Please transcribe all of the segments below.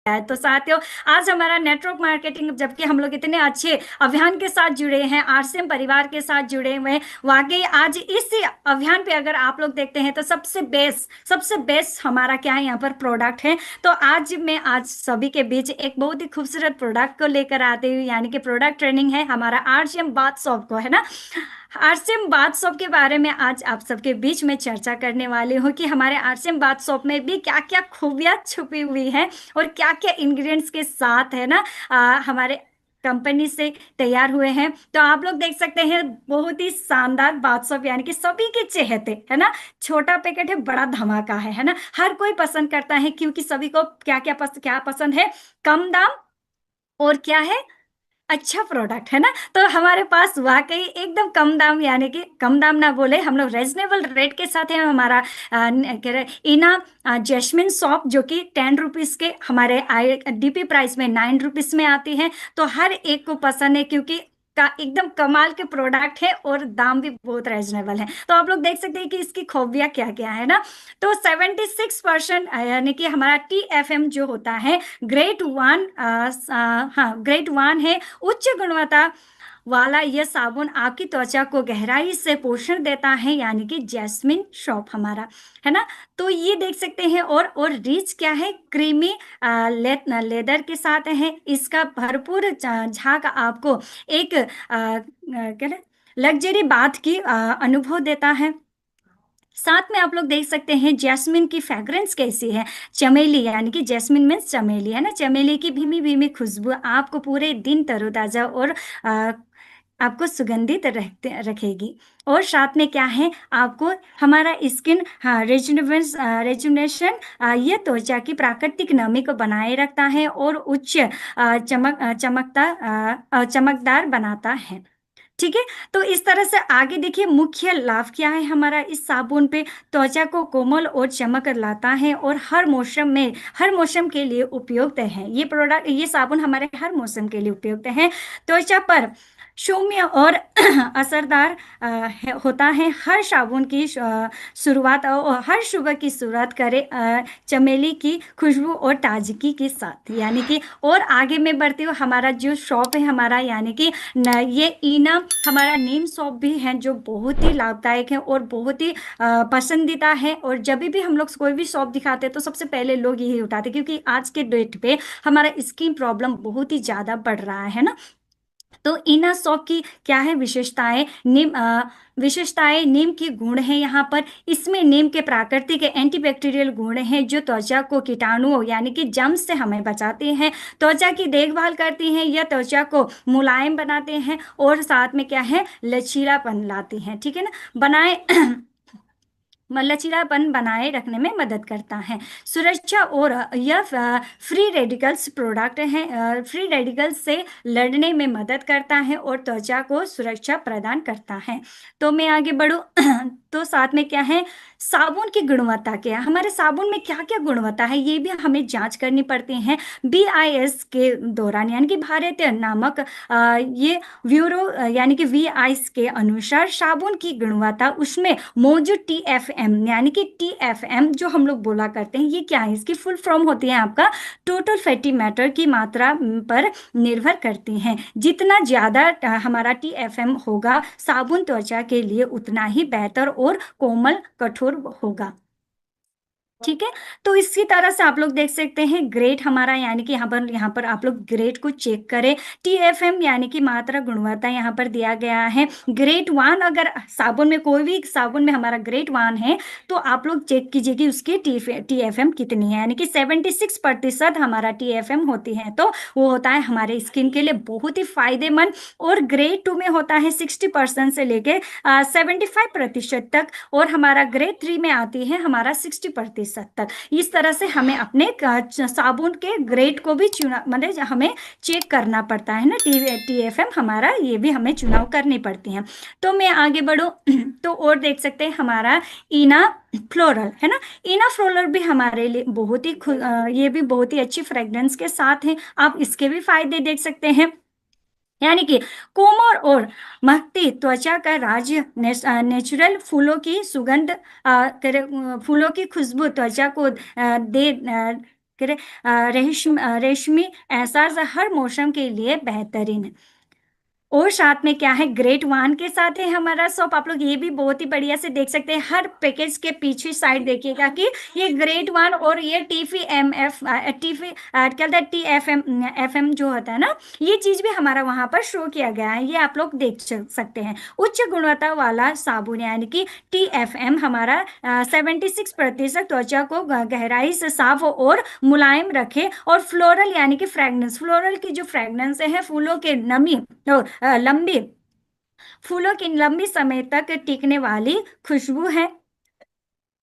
है। तो साथियों, आज हमारा नेटवर्क मार्केटिंग, जबकि हम लोग इतने अच्छे अभियान के साथ जुड़े हैं, आरसीएम परिवार के साथ जुड़े हुए हैं, वाकई आज इस अभियान पे अगर आप लोग देखते हैं तो सबसे बेस्ट हमारा क्या है यहाँ पर प्रोडक्ट है। तो आज सभी के बीच एक बहुत ही खूबसूरत प्रोडक्ट को लेकर आते हुए, यानी कि प्रोडक्ट ट्रेनिंग है हमारा आरसीएम बाथ सॉप को, है ना। आरसीएम बाथ सॉप के बारे में आज आप सबके बीच में चर्चा करने वाली हूँ कि हमारे आरसीएम बाथ सॉप में भी क्या क्या खूबियां छुपी हुई हैं और क्या क्या इंग्रेडिएंट्स के साथ, है ना, हमारे कंपनी से तैयार हुए हैं। तो आप लोग देख सकते हैं, बहुत ही शानदार बाथ सॉप, यानी कि सभी के चहेते, है ना। छोटा पैकेट है, बड़ा धमाका है ना। हर कोई पसंद करता है, क्योंकि सभी को क्या पसंद है, कम दाम और क्या है, अच्छा प्रोडक्ट, है ना। तो हमारे पास वाकई एकदम कम दाम, यानी कि कम दाम ना बोले, हम लोग रेजनेबल रेट के साथ है हमारा इना जैस्मिन सॉप, जो कि 10 रुपीज के हमारे डीपी प्राइस में 9 रुपीज में आती है। तो हर एक को पसंद है, क्योंकि का एकदम कमाल के प्रोडक्ट है और दाम भी बहुत रेजनेबल है। तो आप लोग देख सकते हैं कि इसकी खूबियां क्या क्या है ना। तो 76% यानी कि हमारा TFM जो होता है, ग्रेड 1, हाँ ग्रेड 1 है। उच्च गुणवत्ता वाला यह साबुन आपकी त्वचा को गहराई से पोषण देता है, यानी कि जैस्मिन शॉप हमारा, है ना। तो ये देख सकते हैं, और रिच क्या है, क्रीमी लेदर के साथ है। इसका भरपूर झाग आपको एक क्या लग्जरी बाथ की अनुभव देता है। साथ में आप लोग देख सकते हैं जैस्मिन की फ्रेग्रेंस कैसी है, चमेली, यानी कि जैस्मिन मीन्स चमेली, है ना। चमेली की भीमी भीमी खुशबू आपको पूरे दिन तरोताजा और आ, आपको सुगंधित रखेगी। और साथ में क्या है, आपको हमारा स्किन, हाँ, रेजुनेशन, यह त्वचा की प्राकृतिक नमी को बनाए रखता है और उच्च चमकदार बनाता है। ठीक है। तो इस तरह से आगे देखिए, मुख्य लाभ क्या है हमारा इस साबुन पे, त्वचा को कोमल और चमक लाता है और हर मौसम के लिए उपयुक्त है। ये प्रोडक्ट, ये साबुन हमारे हर मौसम के लिए उपयुक्त है। त्वचा पर सौम्य और असरदार होता है। हर साबुन की शुरुआत और हर सुबह की शुरुआत करे चमेली की खुशबू और ताजगी के साथ, यानी कि। और आगे मैं बढ़ती हूँ, हमारा जो शॉप है हमारा, यानी कि ये इना हमारा नीम सॉप भी है, जो बहुत ही लाभदायक है और बहुत ही पसंदीदा है। और जब भी हम लोग कोई भी सॉप दिखाते हैं तो सबसे पहले लोग यही उठाते हैं, क्योंकि आज के डेट पे हमारा स्किन प्रॉब्लम बहुत ही ज्यादा बढ़ रहा है ना। तो इना सॉप की क्या है विशेषताएं, नीम के गुण है यहाँ पर। इसमें नीम के प्राकृतिक एंटीबैक्टीरियल गुण हैं, जो त्वचा को कीटाणुओं यानी कि जम्स से हमें बचाते हैं, त्वचा की देखभाल करती हैं, या त्वचा को मुलायम बनाते हैं, और साथ में क्या है, लचीलापन लाते हैं, ठीक है ना, बनाए लचीलापन बनाए रखने में मदद करता है। सुरक्षा, और यह फ्री रेडिकल्स प्रोडक्ट है, फ्री रेडिकल्स से लड़ने में मदद करता है और त्वचा को सुरक्षा प्रदान करता है। तो मैं आगे बढ़ूं तो साथ में क्या है, साबुन की गुणवत्ता क्या है, हमारे साबुन में क्या क्या गुणवत्ता है, ये भी हमें जांच करनी पड़ती है। BIS के दौरान, यानी कि भारतीय नामक ये ब्यूरो यानी कि VIS के अनुसार साबुन की गुणवत्ता, उसमें मौजूद TFM, यानी कि TFM जो हम लोग बोला करते हैं, ये क्या है, इसकी फुल फॉर्म होती है आपका टोटल फैटी मैटर की मात्रा पर निर्भर करती हैं। जितना ज्यादा हमारा TFM होगा साबुन त्वचा के लिए, उतना ही बेहतर और कोमल कठोर होगा। ठीक है। तो इसी तरह से आप लोग देख सकते हैं ग्रेड हमारा, यानी कि यहाँ पर आप लोग ग्रेड को चेक करें। TFM यानी कि मात्रा गुणवत्ता यहाँ पर दिया गया है। ग्रेड 1, अगर साबुन में, कोई भी साबुन में हमारा ग्रेड 1 है, तो आप लोग चेक कीजिए कि उसकी TFM कितनी है, यानी कि 76% हमारा TFM होती है, तो वो होता है हमारे स्किन के लिए बहुत ही फायदेमंद। और ग्रेड 2 में होता है 60% से लेके 75% तक, और हमारा ग्रेड 3 में आती है हमारा 60% तक। इस तरह से हमें अपने साबुन के ग्रेड को भी चुना, मतलब हमें चेक करना पड़ता है ना। TFM हमारा, ये भी हमें चुनाव करनी पड़ती है। तो मैं आगे बढ़ूं तो और देख सकते हैं हमारा इना फ्लोरल, है ना। इना फ्लोरल भी हमारे लिए बहुत ही ये भी बहुत ही अच्छी फ्रेग्रेंस के साथ है। आप इसके भी फायदे देख सकते हैं, यानी कि कोमल और महकती त्वचा का राज्य, नेचुरल फूलों की सुगंध, फूलों की खुशबू त्वचा को रेशमी एहसास हर मौसम के लिए बेहतरीन है। और साथ में क्या है, ग्रेट वन के साथ है हमारा शॉप। आप लोग ये भी बहुत ही बढ़िया से देख सकते हैं, हर पैकेज के पीछे साइड देखिएगा कि ये ग्रेट वन और ये टीफी एम एफ टीफी क्या कहते हैं TFM जो होता है ना, ये चीज भी हमारा वहां पर शो किया गया है, ये आप लोग देख सकते हैं। उच्च गुणवत्ता वाला साबुन यानी कि TFM हमारा 76% त्वचा को गहराई से साफ और मुलायम रखे, और फ्लोरल यानी कि फ्रेगनेंस, फ्लोरल की जो फ्रेगनेंस है, फूलों के नमी लंबी फूलों की लंबी समय तक टिकने वाली खुशबू है,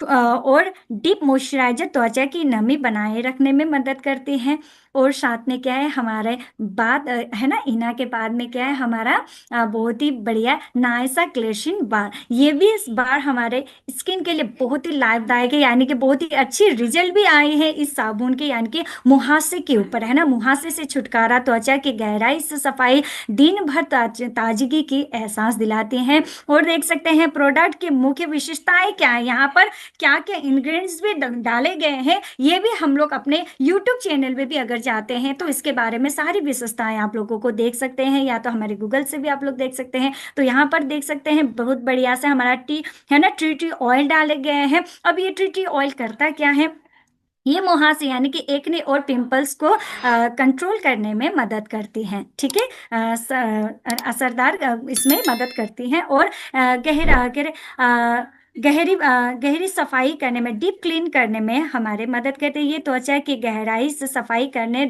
और डीप मॉइस्चराइजर त्वचा की नमी बनाए रखने में मदद करती हैं। और साथ में क्या है हमारे बाद है ना, इना के बाद में क्या है हमारा बहुत ही बढ़िया नायसा क्लेशिन बार, ये भी इस बार हमारे स्किन के लिए बहुत ही लाभदायक है, यानी कि बहुत ही अच्छी रिजल्ट भी आई है इस साबुन के, यानी कि मुहासे के ऊपर है ना, मुहासे से छुटकारा, त्वचा की गहराई से सफाई, दिन भर ताजगी की एहसास दिलाती हैं। और देख सकते हैं प्रोडक्ट की मुख्य विशेषताएं क्या है, यहाँ पर क्या क्या इंग्रेडिएंट्स भी डाले गए हैं, ये भी हम लोग अपने यूट्यूब चैनल में भी अगर जाते हैं तो इसके बारे में सारी विशेषताएं आप लोगों को देख सकते हैं, या तो हमारे गूगल से भी आप लोग देख सकते हैं। तो यहाँ पर देख सकते हैं बहुत बढ़िया से हमारा टी है ना, ट्री ऑयल डाले गए हैं। अब ये ट्री ऑयल करता क्या है, ये मुहासे यानी कि एक्ने और पिंपल्स को कंट्रोल करने में मदद करती हैं, ठीक है, असरदार इसमें मदद करती हैं, और गहरी सफाई करने में, डीप क्लीन करने में हमारे मदद करते हैं। ये त्वचा की गहराई से सफाई करने,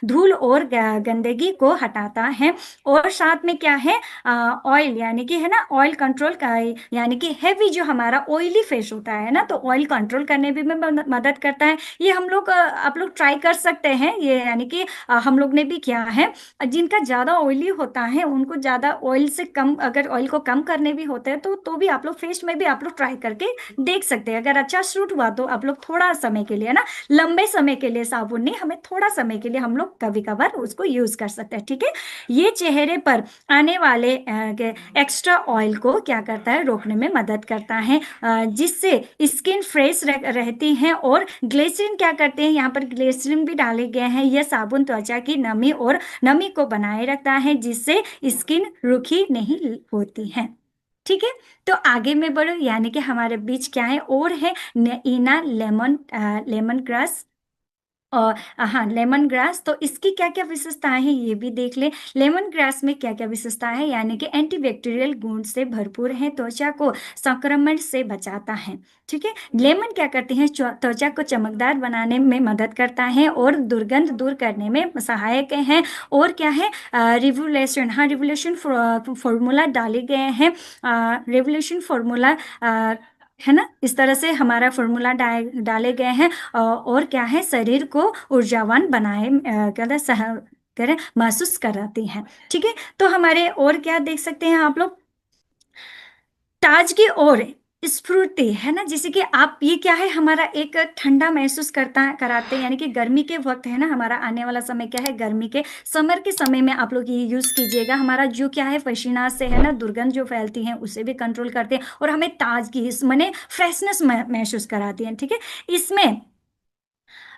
धूल और गंदगी को हटाता है। और साथ में क्या है ऑयल यानी कि है ना, ऑयल कंट्रोल का, यानी कि हैवी जो हमारा ऑयली फेस होता है ना, तो ऑयल कंट्रोल करने भी में मदद करता है। ये हम लोग आप लोग ट्राई कर सकते हैं, ये यानी कि हम लोग ने भी किया है। जिनका ज़्यादा ऑयली होता है उनको ज़्यादा ऑयल से कम, अगर ऑयल को कम करने भी होते हैं तो भी आप लोग फेस में भी आप लोग ट्राई करके देख सकते हैं। अगर अच्छा सूट हुआ तो आप लोग थोड़ा समय के लिए ना, लंबे समय के लिए साबुन नहीं, हमें थोड़ा समय के लिए हम लोग कभी कभार उसको यूज कर सकते हैं, ठीक है। ये चेहरे पर आने वाले एक्स्ट्रा ऑयल को क्या करता है, रोकने में मदद करता है, जिससे स्किन फ्रेश रहती है। और ग्लिसरीन क्या करते हैं, यहाँ पर ग्लिसरीन भी डाले गए हैं। यह साबुन त्वचा की नमी को बनाए रखता है, जिससे स्किन रूखी नहीं होती है, ठीक है। तो आगे में बढ़ो, यानी कि हमारे बीच क्या है और है इना लेमन ग्रास, और हाँ लेमन ग्रास, तो इसकी क्या क्या विशेषताएं हैं ये भी देख ले। लेमन ग्रास में क्या क्या विशेषताएं हैं, यानी कि एंटीबैक्टीरियल गुण से भरपूर है, त्वचा को संक्रमण से बचाता है, ठीक है। लेमन क्या करते हैं, त्वचा को चमकदार बनाने में मदद करता है और दुर्गंध दूर करने में सहायक है। और क्या है रिवोल्यूशन, हाँ रिवोल्यूशन फॉर्मूला डाले गए हैं, रिवोल्यूशन फॉर्मूला है ना, इस तरह से हमारा फॉर्मूला डाले गए हैं, और क्या है शरीर को ऊर्जावान बनाए क्या महसूस कराती हैं, ठीक है। तो हमारे और क्या देख सकते हैं आप लोग, ताजगी और स्फूर्ति है ना, जैसे कि आप ये क्या है हमारा एक ठंडा महसूस कराते हैं, यानी कि गर्मी के वक्त है ना, हमारा आने वाला समय क्या है, गर्मी के समर के समय में आप लोग ये यूज कीजिएगा। हमारा जो क्या है पसीना से है ना दुर्गंध जो फैलती है उसे भी कंट्रोल करते हैं, और हमें ताजगी माने फ्रेशनेस महसूस कराती है, ठीक है। इसमें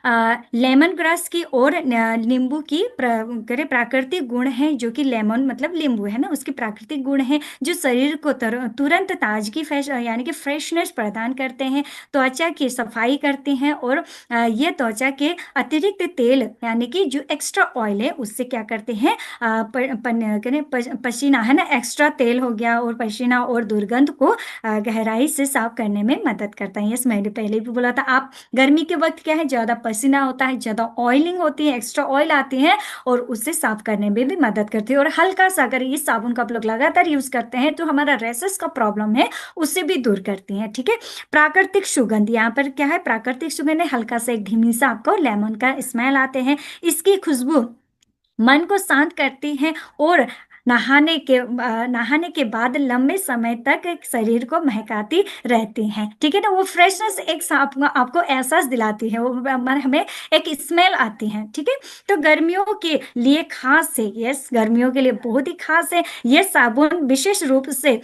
लेमन ग्रास की और नींबू की प्राकृतिक गुण है, जो कि लेमन मतलब नींबू है ना, उसके प्राकृतिक गुण है जो शरीर को तुरंत ताजगी यानी कि फ्रेशनेस प्रदान करते हैं, त्वचा की सफाई करते हैं। और ये त्वचा के अतिरिक्त तेल यानी कि जो एक्स्ट्रा ऑयल है उससे क्या करते हैं पसीना है ना, एक्स्ट्रा तेल हो गया और पसीना और दुर्गंध को गहराई से साफ करने में मदद करता है। यस मैंने पहले भी बोला था, आप गर्मी के वक्त क्या है ज्यादा पसीना होता है, ज्यादा ऑयलिंग होती है, एक्स्ट्रा ऑयल आती है, और उससे साफ करने में भी मदद करती है। और हल्का सा अगर इस साबुन का आप लोग लगातार यूज करते हैं तो हमारा रेसेस का प्रॉब्लम है उससे भी दूर करती है, ठीक है। प्राकृतिक सुगंध, यहाँ पर क्या है प्राकृतिक सुगंध है, हल्का सा एक धीमी सा आपको लेमन का स्मेल आते हैं, इसकी खुशबू मन को शांत करती है, और नहाने के बाद लंबे समय तक एक शरीर को महकाती रहती हैं, ठीक है ना। वो फ्रेशनेस एक आपको एहसास दिलाती है, वो हमें एक स्मेल आती है, ठीक है। तो गर्मियों के लिए खास है, यस गर्मियों के लिए बहुत ही खास है ये साबुन, विशेष रूप से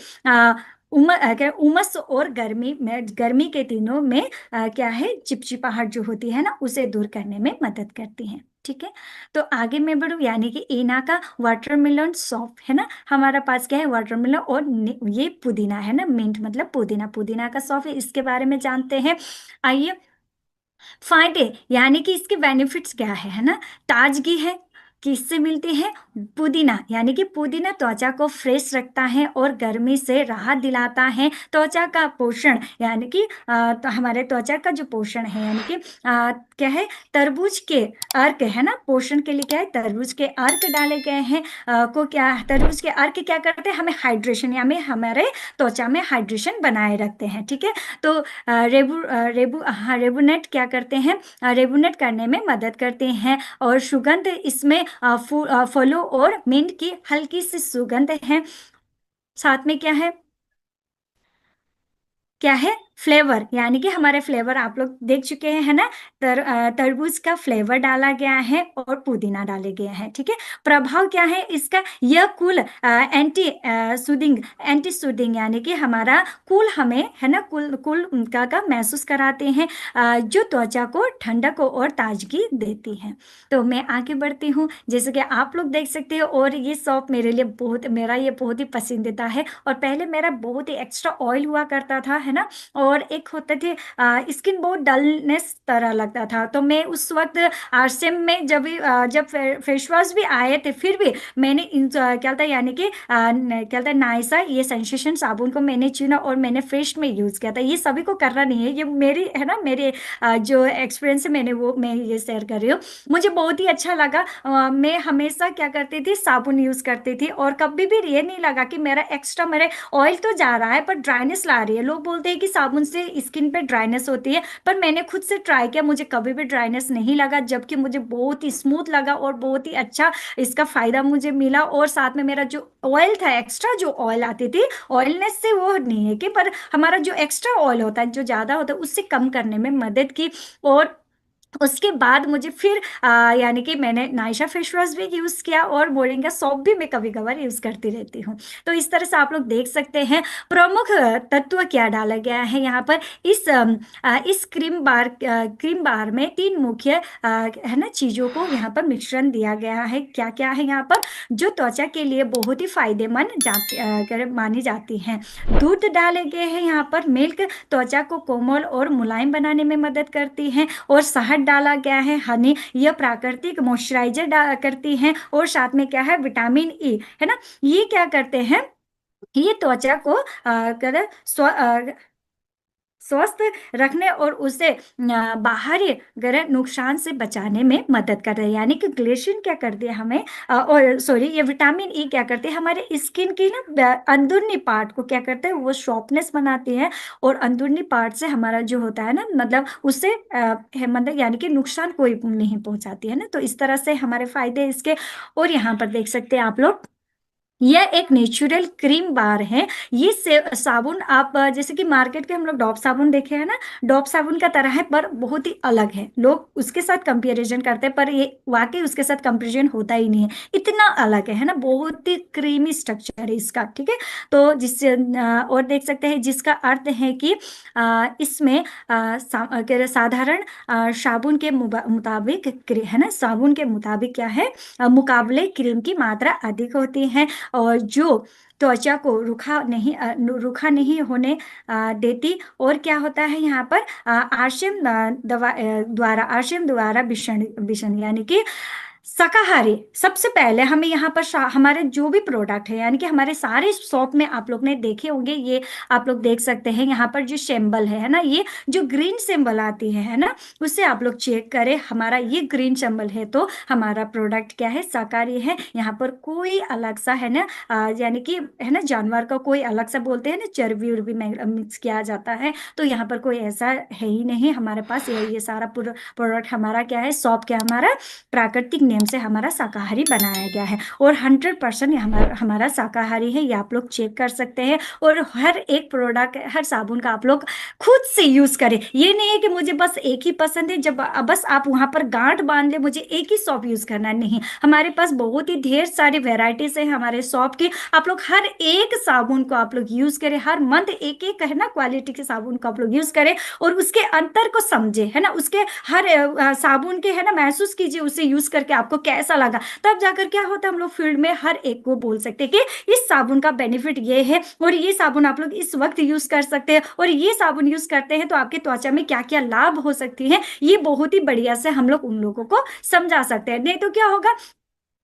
उमस और गर्मी के दिनों में क्या है, चिपचिपाहट जो होती है ना, उसे दूर करने में मदद करती है। ठीक है, तो आगे मैं बढ़ू, यानी कि एना का वाटरमेलन सॉफ्ट है ना, हमारा पास क्या है, वाटरमेलन और ये पुदीना है ना, मिंट मतलब पुदीना, पुदीना का सॉफ्ट है, इसके बारे में जानते हैं। आइए, फायदे यानी कि इसके बेनिफिट्स क्या है ना, ताजगी है, किससे मिलती है, पुदीना, यानी कि पुदीना त्वचा को फ्रेश रखता है और गर्मी से राहत दिलाता है। त्वचा का पोषण, यानी कि तो हमारे त्वचा का जो पोषण है, यानी कि क्या है, तरबूज के अर्क है ना, पोषण के लिए क्या है, तरबूज के अर्क डाले गए हैं। को क्या, तरबूज के अर्क क्या करते हैं, हमें हाइड्रेशन, यानी हमारे त्वचा में हाइड्रेशन बनाए रखते हैं। ठीक है, तो रेबुनेट क्या करते हैं, रेबुनेट करने में मदद करते हैं। और सुगंध इसमें फलों और मिंट की हल्की सी सुगंध है। साथ में क्या है, क्या है, फ्लेवर, यानी कि हमारे फ्लेवर आप लोग देख चुके हैं है ना, तरबूज का फ्लेवर डाला गया है और पुदीना डाले गए हैं। ठीक है, प्रभाव क्या है इसका, यह कूल एंटी सूदिंग, यानी कि हमारा कूल हमें है ना, कूल कूल का महसूस कराते हैं, जो त्वचा को ठंडक और ताजगी देती है। तो मैं आगे बढ़ती हूँ, जैसे कि आप लोग देख सकते हो, और ये सॉप मेरे लिए बहुत, मेरा ये बहुत ही पसंदीदा है। और पहले मेरा बहुत ही एक्स्ट्रा ऑयल हुआ करता था है ना, और एक होते थे स्किन बहुत डलनेस तरह लगता था, तो मैं उस वक्त आरसीएम में जब फेस वॉश भी आए थे, फिर भी मैंने क्या था, यानी कि क्या था, नायसा ये सेंसेशन साबुन को मैंने चुना और मैंने फेस में यूज किया था। ये सभी को करना नहीं है, ये मेरी है ना, मेरे जो एक्सपीरियंस है, मैं ये शेयर कर रही हूँ। मुझे बहुत ही अच्छा लगा। मैं हमेशा क्या करती थी, साबुन यूज करती थी, और कभी भी ये नहीं लगा कि मेरा एक्स्ट्रा, मेरे ऑयल तो जा रहा है पर ड्राइनेस ला रही है। लोग बोलते हैं कि साबुन से स्किन पे ड्राइनेस होती है, पर मैंने खुद से ट्राई किया, मुझे कभी भी ड्राइनेस नहीं लगा, जबकि मुझे बहुत ही स्मूथ लगा और बहुत ही अच्छा इसका फायदा मुझे मिला। और साथ में मेरा जो ऑयल था, एक्स्ट्रा जो ऑयल आती थी, ऑयलनेस से वो नहीं है कि, पर हमारा जो एक्स्ट्रा ऑयल होता है, जो ज्यादा होता है, उससे कम करने में मदद की। और उसके बाद मुझे फिर यानी कि मैंने नायशा फेस वॉश भी यूज किया, और मोरिंगा सोप भी मैं कभी कभार यूज करती रहती हूँ। तो इस तरह से आप लोग देख सकते हैं प्रमुख तत्व क्या डाला गया है यहाँ पर। इस क्रीम बार में तीन मुख्य है ना चीजों को यहाँ पर मिश्रण दिया गया है। क्या क्या है यहाँ पर, जो त्वचा के लिए बहुत ही फायदेमंद मानी जाती हैं। दूध डाले गए हैं यहाँ पर, मिल्क त्वचा को कोमल और मुलायम बनाने में मदद करती है। और शहद डाला गया है, हनी, यह प्राकृतिक मॉइस्चराइजर करती है। और साथ में क्या है, विटामिन ई है ना, ये क्या करते हैं, ये त्वचा को स्वस्थ रखने और उसे बाहरी ग्रह नुकसान से बचाने में मदद करते हैं। यानी कि ग्लेशिन क्या करती है हमें, और सॉरी, ये विटामिन ई क्या करते हैं, हमारे स्किन की ना अंदरूनी पार्ट को क्या करते हैं, वो सॉफ्टनेस बनाती है। और अंदरूनी पार्ट से हमारा जो होता है ना, मतलब उससे मतलब यानी कि नुकसान कोई नहीं पहुंचाती है ना। तो इस तरह से हमारे फायदे इसके। और यहाँ पर देख सकते हैं आप लोग, यह एक नेचुरल क्रीम बार है। ये साबुन आप जैसे कि मार्केट के हम लोग डॉप साबुन देखे हैं ना, डॉप साबुन का तरह है, पर बहुत ही अलग है। लोग उसके साथ कंपैरिजन करते हैं, पर ये वाकई उसके साथ कंपैरिजन होता ही नहीं है, इतना अलग है ना, बहुत ही क्रीमी स्ट्रक्चर है इसका। ठीक है, तो जिससे और देख सकते हैं, जिसका अर्थ है कि इसमें साधारण साबुन के मुताबिक है ना, साबुन के मुताबिक क्या है, मुकाबले क्रीम की मात्रा अधिक होती है, और जो त्वचा को रूखा नहीं होने देती। और क्या होता है यहाँ पर, आरसीएम द्वारा विषण विषण, यानी कि शाकाहारी। सबसे पहले हमें यहाँ पर हमारे जो भी प्रोडक्ट है, यानी कि हमारे सारे शॉप में आप लोग ने देखे होंगे, ये आप लोग देख सकते हैं यहाँ पर जो सिंबल है ना, ये जो ग्रीन सिंबल आती है ना, उससे आप लोग चेक करें, हमारा ये ग्रीन सिंबल है तो हमारा प्रोडक्ट क्या है, शाकाहारी है। यहाँ पर कोई अलग सा है ना, यानी कि है ना, जानवर का कोई अलग सा बोलते हैं ना, चर्बी उर्बी मिक्स किया जाता है, तो यहाँ पर कोई ऐसा है ही नहीं। हमारे पास ये सारा प्रोडक्ट हमारा क्या है, शॉप क्या, हमारा प्राकृतिक नियम से हमारा शाकाहारी बनाया गया है, और 100% ये हमारा हमारा शाकाहारी है, ये आप लोग चेक कर सकते हैं। और हर एक प्रोडक्ट, हर साबुन का आप लोग खुद से यूज करें। ये नहीं है कि मुझे बस एक ही पसंद है, जब बस आप वहां पर गांठ बांध ले मुझे एक ही सॉप यूज करना है, नहीं। हमारे पास बहुत ही ढेर सारी वेराइटीज है हमारे सॉप की। आप लोग हर एक साबुन को आप लोग यूज करें, हर मंथ एक एक है ना क्वालिटी के साबुन को आप लोग यूज करें, और उसके अंतर को समझे, है ना, उसके हर साबुन के है ना महसूस कीजिए उसे यूज करके आपको कैसा लगा। तब जाकर क्या होता है, हम लोग फील्ड में हर एक को बोल सकते हैं कि इस साबुन का बेनिफिट ये है, और ये साबुन आप लोग इस वक्त यूज कर सकते हैं, और ये साबुन यूज करते हैं तो आपकी त्वचा में क्या क्या लाभ हो सकती है, ये बहुत ही बढ़िया से हम लोग उन लोगों को समझा सकते हैं। नहीं तो क्या होगा,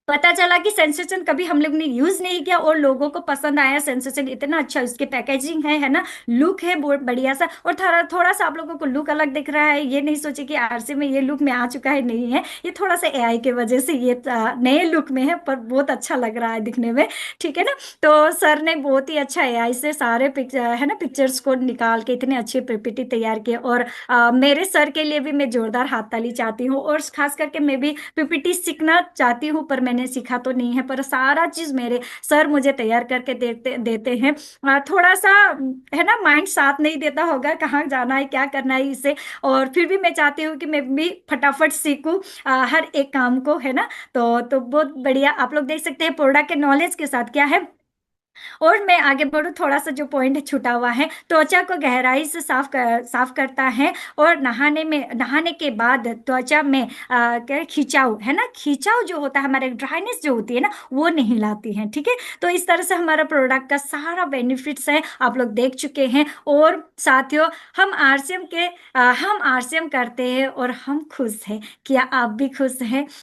पता चला कि सेंसेशन कभी हम लोग ने यूज नहीं किया और लोगों को पसंद आया, सेंसेशन इतना अच्छा, उसके पैकेजिंग है ना, लुक है बहुत बढ़िया सा, और थोड़ा थोड़ा सा आप लोगों को लुक अलग दिख रहा है, ये नहीं सोचे कि आरसी में ये लुक में आ चुका है, नहीं है, ये थोड़ा सा एआई के वजह से ये नए लुक में है, पर बहुत अच्छा लग रहा है दिखने में, ठीक है ना। तो सर ने बहुत ही अच्छा एआई से सारे पिक्चर है ना पिक्चर्स को निकाल के इतने अच्छे पीपीटी तैयार किए, और मेरे सर के लिए भी मैं जोरदार हाथ ताली चाहती हूँ, और खास करके मैं भी पीपीटी सीखना चाहती हूँ, पर मैंने सीखा तो नहीं है, पर सारा चीज मेरे सर मुझे तैयार करके देते देते हैं। थोड़ा सा है ना माइंड साथ नहीं देता होगा, कहाँ जाना है क्या करना है इसे, और फिर भी मैं चाहती हूँ कि मैं भी फटाफट सीखूं हर एक काम को, है ना। तो बहुत बढ़िया, आप लोग देख सकते हैं प्रोडक्ट के नॉलेज के साथ क्या है। और मैं आगे बढ़ूँ, थोड़ा सा जो पॉइंट छूटा हुआ है, त्वचा को गहराई से साफ करता है, और नहाने के बाद त्वचा में क्या खिंचाव है ना, खिंचाव जो होता है, हमारे ड्राइनेस जो होती है ना, वो नहीं लाती है, ठीक है। तो इस तरह से हमारा प्रोडक्ट का सारा बेनिफिट्स है, आप लोग देख चुके हैं। और साथियों, हम आरसीएम करते हैं और हम खुश हैं। क्या आप भी खुश हैं?